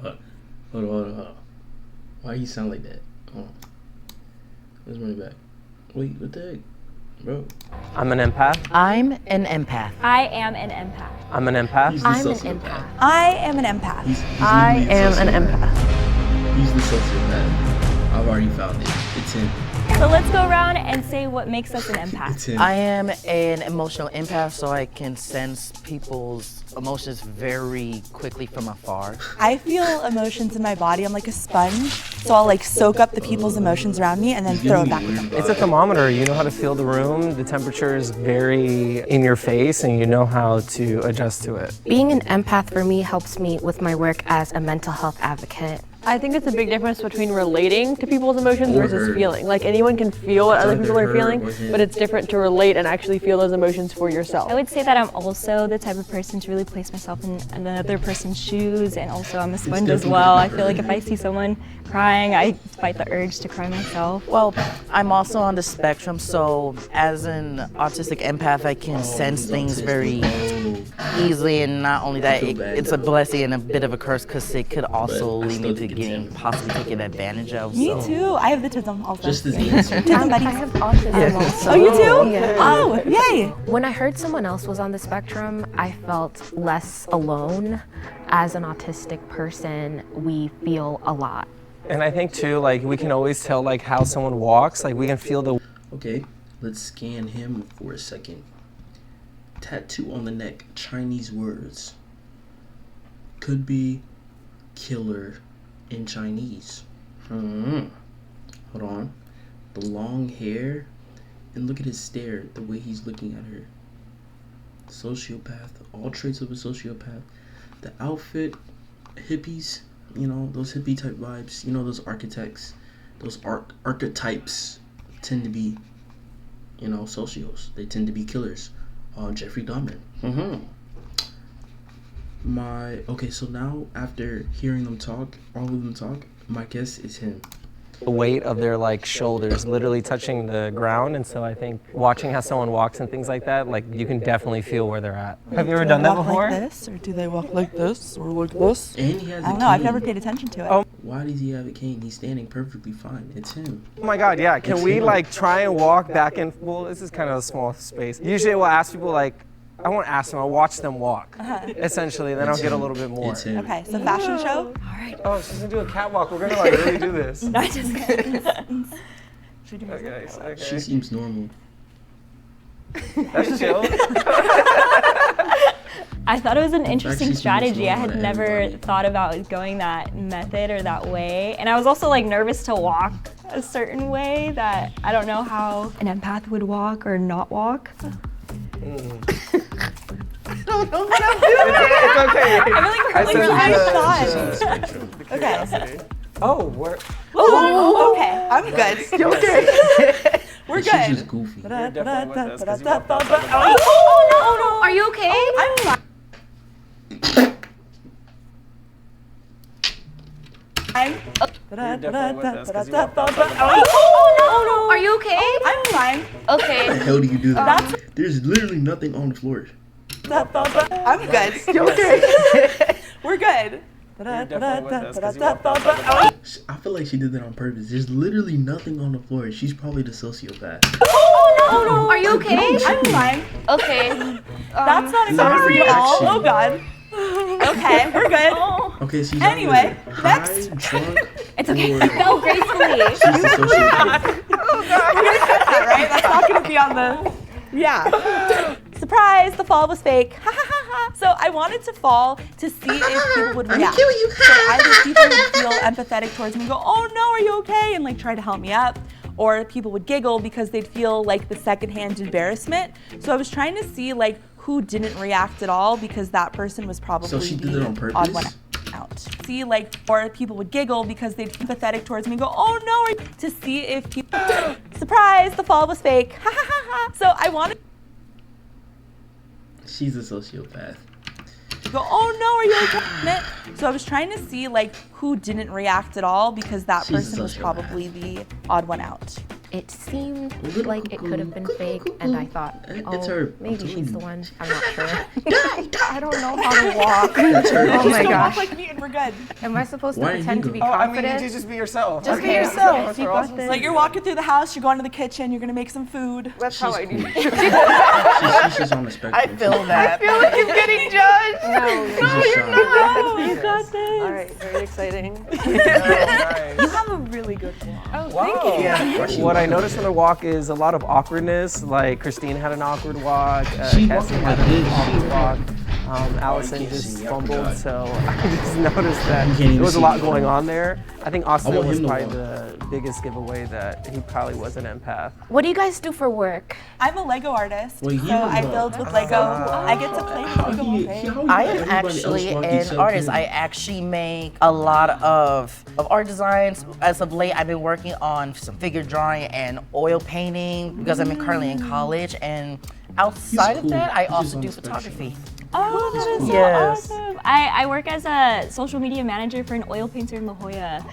on. Why you sound like that? Hold on. Let's run it back. Wait, what the heck? Bro. I'm an empath. I'm an empath. I am an empath. I'm an empath. I'm an empath. I am an empath. I am an empath. He's the sociopath. I've already found it. It's him. So let's go around and say what makes us an empath. It's him. I am an emotional empath, so I can sense people's emotions very quickly from afar. I feel emotions in my body. I'm like a sponge, so I'll like soak up the people's emotions around me and then throw it back at them. It's a thermometer. You know how to feel the room. The temperature is very in your face, and you know how to adjust to it. Being an empath for me helps me with my work as a mental health advocate. I think it's a big difference between relating to people's emotions versus feeling. Like anyone can feel what other people are feeling, but it's different to relate and actually feel those emotions for yourself. I would say that I'm also the type of person to really place myself in another person's shoes, and also I'm a sponge as well. I feel like if I see someone crying, I fight the urge to cry myself. Well, I'm also on the spectrum, so as an autistic empath, I can sense things very easily, and not only that, it's a blessing and a bit of a curse because it could also lead me to getting possibly taken advantage of. Me too. I have the tism also. Just as answer. Tism buddies. I have autism also. Oh, you too? Yeah. Oh, yay. When I heard someone else was on the spectrum, I felt less alone. As an autistic person, we feel a lot. And I think too, like we can always tell like how someone walks. Like we can feel the. Okay, let's scan him for a second. Tattoo on the neck, Chinese words. Could be killer in Chinese. Hold on. The long hair, and look at his stare, the way he's looking at her. Sociopath, all traits of a sociopath. The outfit, hippies, you know, those hippie type vibes, you know, those architects, those archetypes tend to be, you know, socios. They tend to be killers. Jeffrey Dahmer. Okay, so now after hearing them talk, all of them talk, my guess is him. The weight of their like shoulders literally touching the ground, and so I think watching how someone walks and things like that, like you can definitely feel where they're at. Have you ever done that before? Like this, or do they walk like this, or like this? And he has I don't know. I've never paid attention to it. Oh. Why does he have a cane? He's standing perfectly fine. It's him. Oh my God, yeah. Can It's we him. like try and walk back and, well, this is kind of a small space. Usually we'll ask people like, I won't ask them, I'll watch them walk. Essentially, then I'll get a little bit more. It's him. Okay, so fashion show. Oh, she's gonna do a catwalk. We're gonna like really do this. No, I just kidding. Should we do Okay, okay. She seems normal. That's chill. I thought it was an interesting Actually, strategy. I had seems never everybody. thought about going that method or that way. And I was also like nervous to walk a certain way that I don't know how an empath would walk or not walk. I don't know what I'm doing. It's okay. I feel like we're really Okay. okay. Oh, we're. Oh, okay. I'm good. You okay? We're She's good. just goofy. You're definitely with us 'cause you walked outside the box. Oh no! Are you okay? I'm fine. You're definitely with us 'cause you walked outside the box. Oh no! Are you okay? I'm fine. How Okay. the hell do you do that? There's literally nothing on the floor. I'm good. You okay? We're good. You're definitely with us 'cause you walked outside the box. I feel like she did that on purpose. There's literally nothing on the floor. She's probably the sociopath. Oh no! Are you okay? I'm fine. Okay. That's not embarrassing at all. Oh god. Okay, we're good. Okay, she's Anyway, either next. high, drunk, It's okay. or I fell gracefully. she's the sociopath. All right, that's not gonna be on the. Yeah. Surprise! The fall was fake. Ha ha ha ha. So I wanted to fall to see if people would react. So either people would feel empathetic towards me and go, "Oh no, are you okay?" and like try to help me up. Or people would giggle because they'd feel like the secondhand embarrassment. So I was trying to see like who didn't react at all because that person was probably So she did the it on purpose? odd one out. See like, or people would giggle because they'd be empathetic towards me and go, "Oh no," are you-" to see if people. Surprise! The fall was fake. Ha ha ha ha. So I wanted She's a sociopath. to go, "Oh no, are you okay?" So I was trying to see like who didn't react at all because that She's a person was sociopath. probably the odd one out. it seemed like it could have been fake, and I thought, It's her. maybe she's the one. I'm not sure. I don't know how to walk. Oh my Don't walk gosh. like me and we're good. Am I supposed to Why did pretend you to be go? confident? just be yourself. Just be Okay. yourself. You got this. Like you're walking through the house, you're going to the kitchen, you're gonna make some food. That's how I do. She's just on the spectrum. I feel that. I feel like I'm getting judged. She's just shy. Oh, you got this. All right, very exciting. You have a really good walk. Oh, thank you. Yeah. What I noticed from the walk is a lot of awkwardness. Like Christine had an awkward walk. She Cassie walked had like an this. awkward walk. Allison can't just see, I fumbled, forgot. so I just noticed that You can't even there was a see lot me. going on there. I think Austin want was him to probably walk. the biggest giveaway that he probably was an empath. What do you guys do for work? I'm a Lego artist, Well, so you I know. build with Lego. I get to play with Lego all day. I am actually an artist. I actually make a lot of art designs. As of late, I've been working on some figure drawing and oil painting because I'm currently in college. And outside of cool. that, I He's also just on do the spectrum. photography. Oh, that is so Yes. awesome. I work as a social media manager for an oil painter in La Jolla.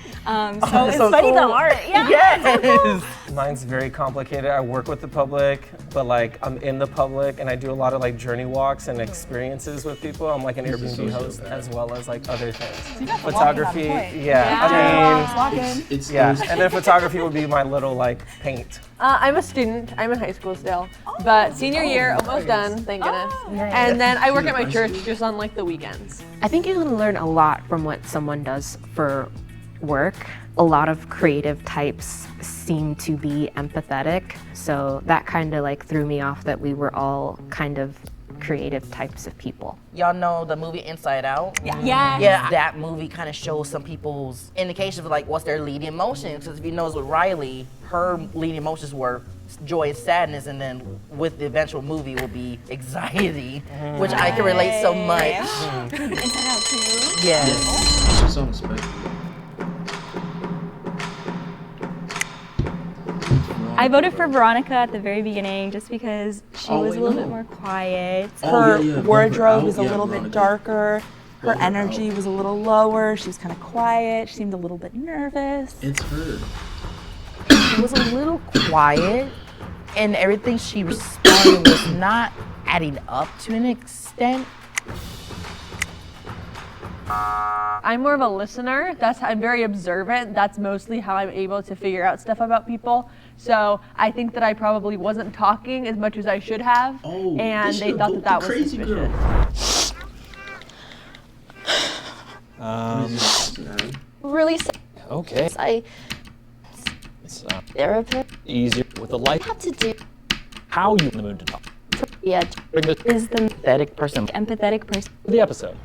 So it's so funny the cool. art. Yeah. Yes. Mine's very complicated. I work with the public, but like I'm in the public and I do a lot of like journey walks and experiences with people. I'm like an He's a Airbnb host sociopath. as well as like other things. You got the Photography, walking on point. yeah. Walking. It's Yeah, those- and then photography would be my little like paint. I'm a student. I'm in high school still, but senior year, almost done, thank goodness. And then I work at my church just on like the weekends. I think you can learn a lot from what someone does for work. A lot of creative types seem to be empathetic, so that kind of like threw me off that we were all kind of creative types of people. Y'all know the movie Inside Out? Yeah. Yeah, that movie kind of shows some people's indications of like what's their leading emotions. Because if you notice with Riley, her leading emotions were joy and sadness, and then with the eventual movie will be anxiety, which I can relate so much. Inside Out too. Yes. She's on the spectrum. I voted for Veronica at the very beginning just because she Oh, was wait, a little no. bit more quiet. Her Oh, yeah, yeah. wardrobe was a Yeah, little Veronica. bit darker. Her Vote her energy out. was a little lower. She was kind of quiet. She seemed a little bit nervous. It's her. She was a little quiet, and everything she responded was not adding up to an extent. I'm more of a listener. I'm very observant. That's mostly how I'm able to figure out stuff about people. So I think that I probably wasn't talking as much as I should have, Oh, and they should've thought voted that the was crazy suspicious. Girl. Really Okay. I It's therapist easier with the light. have to do How you in the mood to talk? yeah Bring this to Is the Pathetic person. empathetic person. the episode.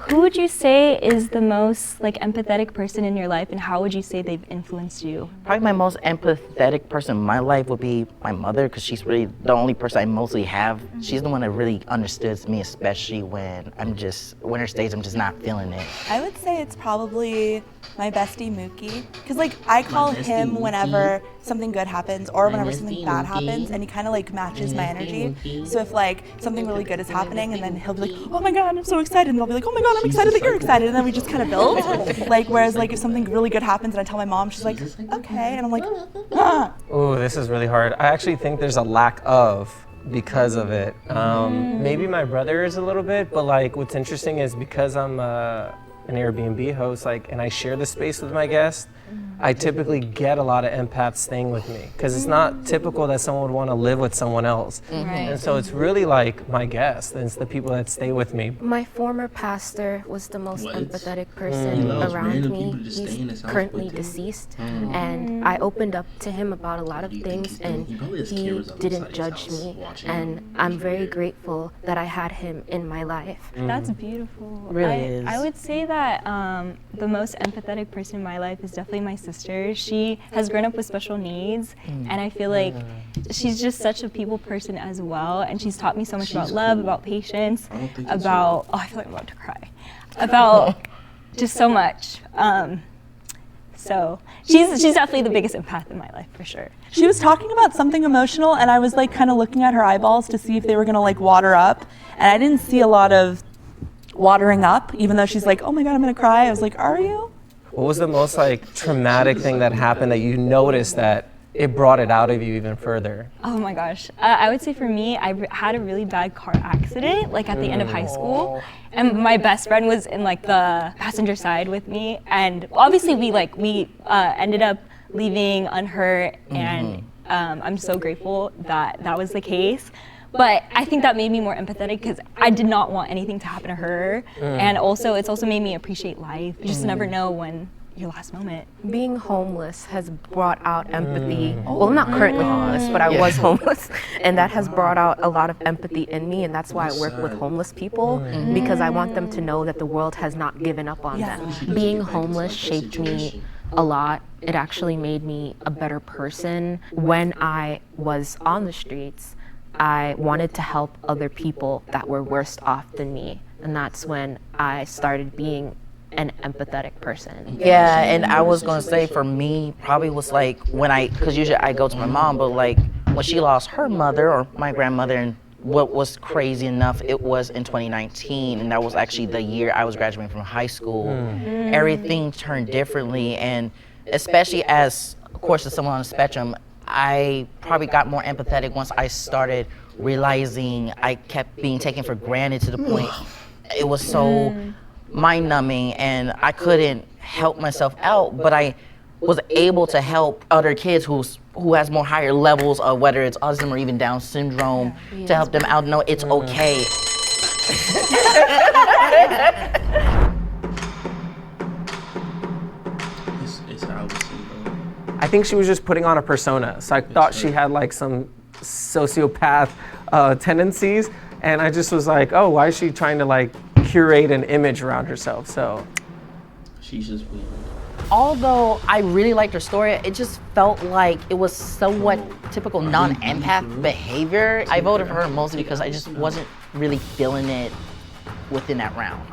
Who would you say is the most like empathetic person in your life, and how would you say they've influenced you? Probably my most empathetic person in my life would be my mother, because she's really the only person I mostly have. She's the one that really understood me, especially when winter stage, I'm just not feeling it. I would say it's probably my bestie Mookie, because like I call bestie him Mookie. whenever something good happens or whenever bestie something bad Mookie. happens, and he kind of like matches my bestie energy. Mookie. So if like something really good is happening, and then he'll be like, "Oh my God, I'm so excited," and I'll be like, "Oh my God, I'm excited that you're excited," and then we just kind of build. Like whereas like if something really good happens and I tell my mom, she's like, "Okay," and I'm like, "Ah." Oh, this is really hard. I actually think there's a lack of because of it. Maybe my brother is a little bit, but like what's interesting is because I'm an Airbnb host, like, and I share the space with my guests, I typically get a lot of empaths staying with me because it's not typical that someone would want to live with someone else. And so it's really like my guests, and it's the people that stay with me. My former pastor was the most What? empathetic He person allows around random me. people to just stay in his He's house currently with him. deceased, and I opened up to him about a lot of do you think things, he's doing? and He probably has he cameras on the didn't side of his judge house me, watching and I'm very grateful that I had him in my life. That's beautiful. Really I, is. I would say that the most empathetic person in my life is definitely my sister. She has grown up with special needs, and I feel like she's just such a people person as well. And she's taught me so much about She's love, cool. about patience, I don't think it's about I feel like I'm about to cry, about just so much. So she's definitely the biggest empath in my life for sure. She was talking about something emotional, and I was like kind of looking at her eyeballs to see if they were gonna like water up, and I didn't see a lot of watering up, even though she's like, "Oh my God, I'm gonna cry." I was like, "Are you?" What was the most like traumatic thing that happened that you noticed that it brought it out of you even further? Oh my gosh. I would say for me, had a really bad car accident, like at the end of high school. And my best friend was in like the passenger side with me. And obviously we ended up leaving unhurt, and I'm so grateful that that was the case. But I think that made me more empathetic because I did not want anything to happen to her. And also, it's also made me appreciate life. You just never know when your last moment. Being homeless has brought out empathy. Well, I'm not currently homeless, but I was homeless. And that has brought out a lot of empathy in me. And that's why I work with homeless people, because I want them to know that the world has not given up on them. Being homeless shaped me a lot. It actually made me a better person. When I was on the streets, I wanted to help other people that were worse off than me. And that's when I started being an empathetic person. Yeah, and I was gonna say for me, probably was like when because usually I go to my mom, but like when she lost her mother or my grandmother, and what was crazy enough, it was in 2019, and that was actually the year I was graduating from high school. Everything turned differently, and especially as, of course, as someone on the spectrum, I probably got more empathetic once I started realizing I kept being taken for granted to the point it was so mind-numbing, and I couldn't help myself out, but I was able to help other kids who has more higher levels of whether it's autism or even Down syndrome, to help them out know it's okay. It's Alice syndrome. I think she was just putting on a persona. So I thought she had like some sociopath tendencies, and I just was like, oh, why is she trying to like curate an image around herself? So She's just weird. Although I really liked her story, it just felt like it was somewhat typical non-empath behavior. I voted for her mostly because I just wasn't really feeling it within that round.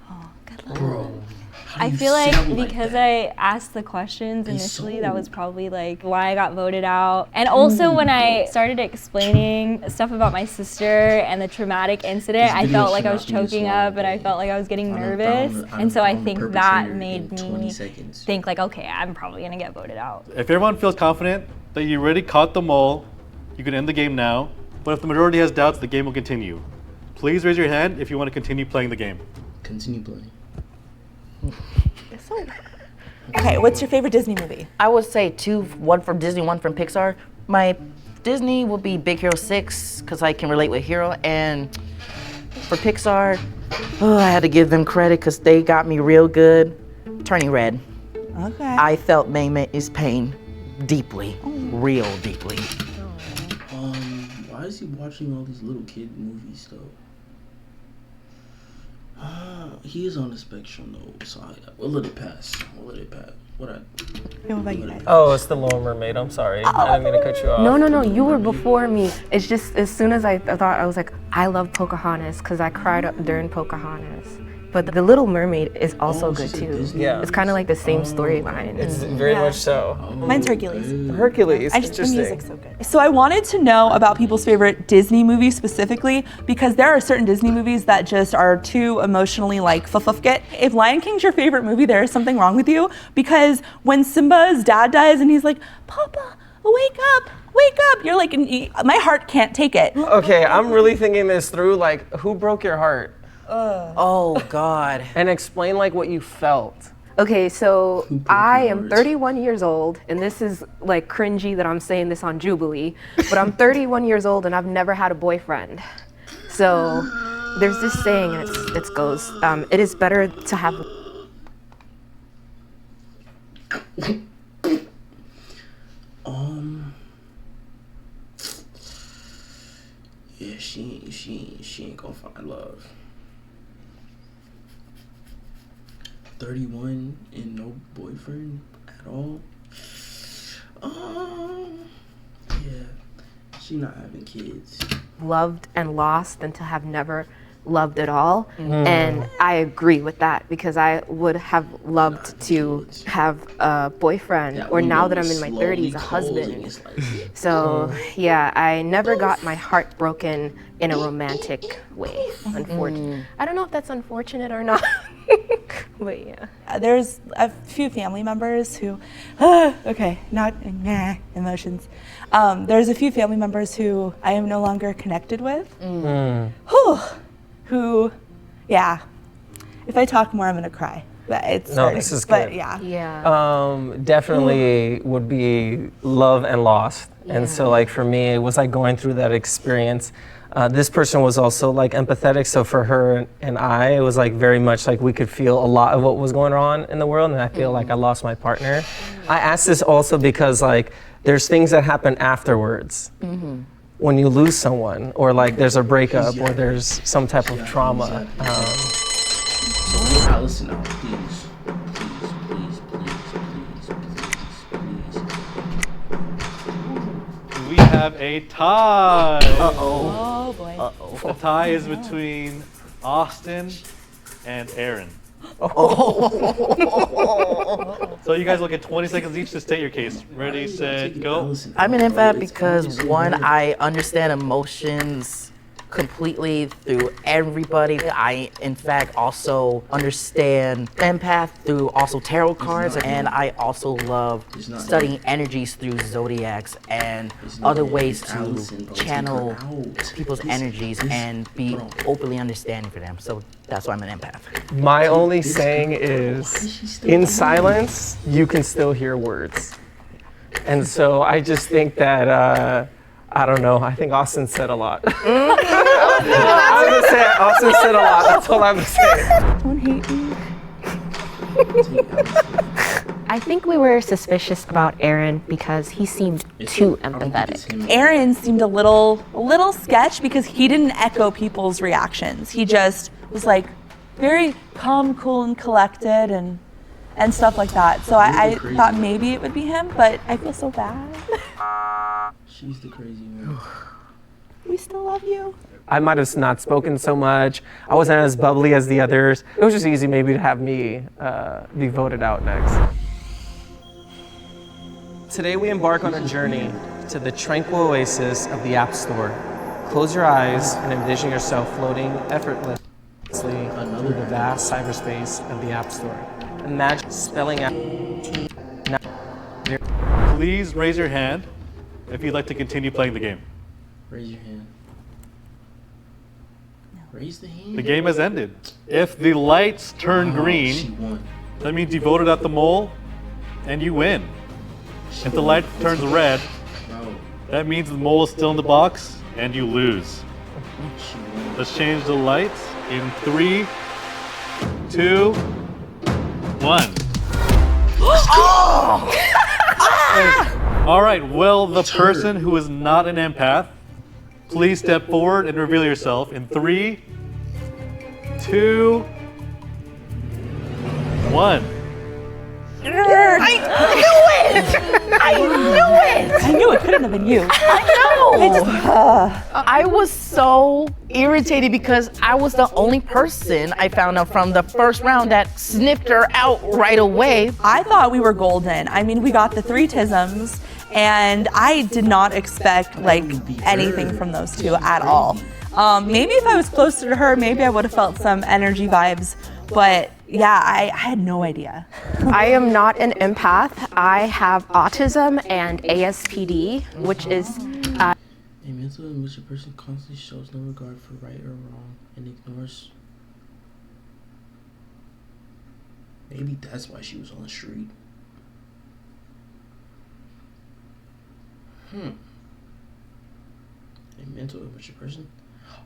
Oh, good luck. Bro. I feel like because I asked the questions initially, that was probably like why I got voted out. And also when I started explaining stuff about my sister and the traumatic incident, I felt like I was choking up and I felt like I was getting nervous. And so I think that made me think like, okay, I'm probably gonna get voted out. If everyone feels confident that you already caught the mole, you can end the game now. But if the majority has doubts, the game will continue. Please raise your hand if you want to continue playing the game. Continue playing. Okay, what's your favorite Disney movie? I would say two, one from Disney, one from Pixar. My Disney would be Big Hero 6, because I can relate with Hero, and for Pixar, I had to give them credit because they got me real good. Turning Red. Okay. I felt May's pain deeply, real deeply. Why is he watching all these little kid movies though? He is on the spectrum though, so we'll let it pass. What about you guys? oh, it's the Little Mermaid. I'm sorry. I didn't mean to cut you off. No, you were before me. It's just as soon as I thought, I was like, I love Pocahontas because I cried up during Pocahontas. But The Little Mermaid is also good too. Yeah. It's kind of like the same storyline. It's very much so. Mine's Hercules. Hercules. The music's so good. So I wanted to know about people's favorite Disney movies specifically, because there are certain Disney movies that just are too emotionally like fuffufket. If Lion King's your favorite movie, there is something wrong with you, because when Simba's dad dies and he's like, Papa, wake up, you're like, my heart can't take it. Okay, I'm really thinking this through. Like, who broke your heart? Oh God. And explain like what you felt. Okay, so I am 31 years old, and this is like cringy that I'm saying this on Jubilee, but I'm 31 years old and I've never had a boyfriend. So there's this saying, and it goes, it is better to have. Yeah, she ain't gonna find love. 31 and no boyfriend at all. Yeah, she not having kids. Loved and lost than to have never loved at all. And I agree with that, because I would have loved to have a boyfriend, or now that I'm in my 30s, a husband. So yeah, I never got my heart broken in a romantic way, unfortunately. I don't know if that's unfortunate or not. But yeah, there's a few family members who, okay, not emotions. There's a few family members who I am no longer connected with. Who, yeah, if I talk more, I'm gonna cry. But it's No, starting. this is But good. yeah. Definitely would be love and lost. And so like for me, it was like going through that experience. This person was also like empathetic, so for her and I, it was like very much like we could feel a lot of what was going on in the world, and I feel like I lost my partner. I asked this also because like there's things that happen afterwards when you lose someone, or like there's a breakup, or there's some type of trauma. Allison out, please. We have a tie. Oh boy. The tie is between Austin and Aaron. So you guys will get 20 seconds each to state your case. Ready, set, go. I'm an empath because one, I understand emotions completely through everybody. I, in fact, also understand empath through also tarot cards, and I also love studying energies through zodiacs and other ways to channel people's energies and be openly understanding for them. So that's why I'm an empath. My only saying is, in silence, you can still hear words. And so I just think that, I don't know, I think Austin said a lot. I was gonna say, Austin said a lot, that's all I'm saying. Don't hate me. I think we were suspicious about Aaron because he seemed too empathetic. Aaron seemed a little sketch because he didn't echo people's reactions. He just was like very calm, cool, and collected and stuff like that. So I thought maybe it would be him, but I feel so bad. She's the crazy one. We still love you. I might have not spoken so much. I wasn't as bubbly as the others. It was just easy maybe to have me be voted out next. Today we embark on a journey to the tranquil oasis of the App Store. Close your eyes and envision yourself floating effortlessly through the vast cyberspace of the App Store. Imagine spelling out. Please raise your hand if you'd like to continue playing the game. Raise your hand. Raise the hand. The game has ended. If the lights turn She green, won. that means you voted out the mole and you win. If the light turns red, Bro, that means the mole is still in the box and you lose. she won. Let's change the lights in 3, 2, 1. All right, well, the person who is not an empath, please step forward and reveal yourself in 3, 2, 1. I knew it couldn't have been you. I was so irritated because I was the only person I found out from the first round that sniffed her out right away. I thought we were golden. I mean, we got the 3 tisms, and I did not expect like anything from those 2 at all. Maybe if I was closer to her, maybe I would have felt some energy vibes. But yeah, I had no idea. I am not an empath. I have autism and ASPD, which is A mental in which a person constantly shows no regard for right or wrong and ignores. Maybe that's why she was on the street. A mental immature person.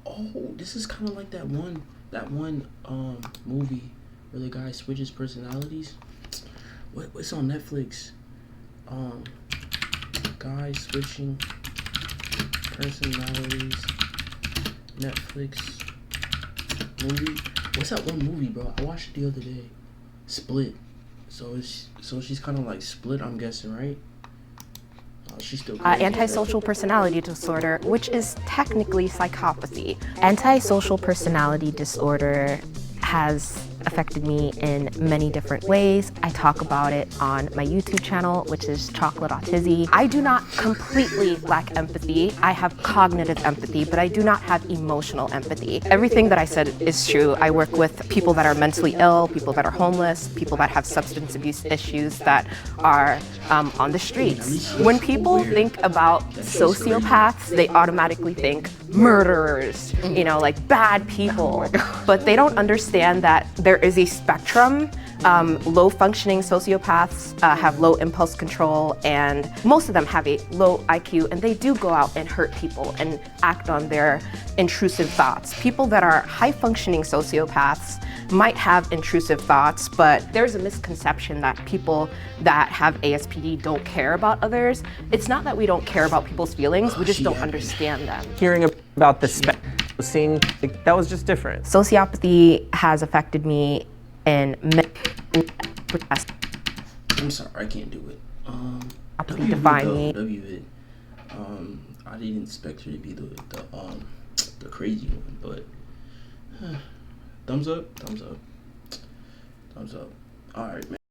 Oh, this is kind of like that one movie where the guy switches personalities. What's on Netflix? Guy switching personalities. Netflix movie. What's that one movie, bro? I watched it the other day. Split. So she's kind of like split, I'm guessing, right? She's still crazy. antisocial personality disorder, which is technically psychopathy. Antisocial personality disorder has affected me in many different ways. I talk about it on my YouTube channel, which is Chocolate Autism. I do not completely lack empathy. I have cognitive empathy, but I do not have emotional empathy. Everything that I said is true. I work with people that are mentally ill, people that are homeless, people that have substance abuse issues that are on the streets. When people think about sociopaths, they automatically think murderers, you know, like bad people. But they don't understand that there is a spectrum. Low functioning sociopaths have low impulse control, and most of them have a low IQ, and they do go out and hurt people and act on their intrusive thoughts. People that are high functioning sociopaths might have intrusive thoughts, but there's a misconception that people that have ASPD don't care about others. It's not that we don't care about people's feelings, we just don't understand them. Hearing about the scene, like, that was just different. Sociopathy has affected me in I'm sorry, I can't do it. define me. I didn't expect her to be the crazy one, but thumbs up. All right, man.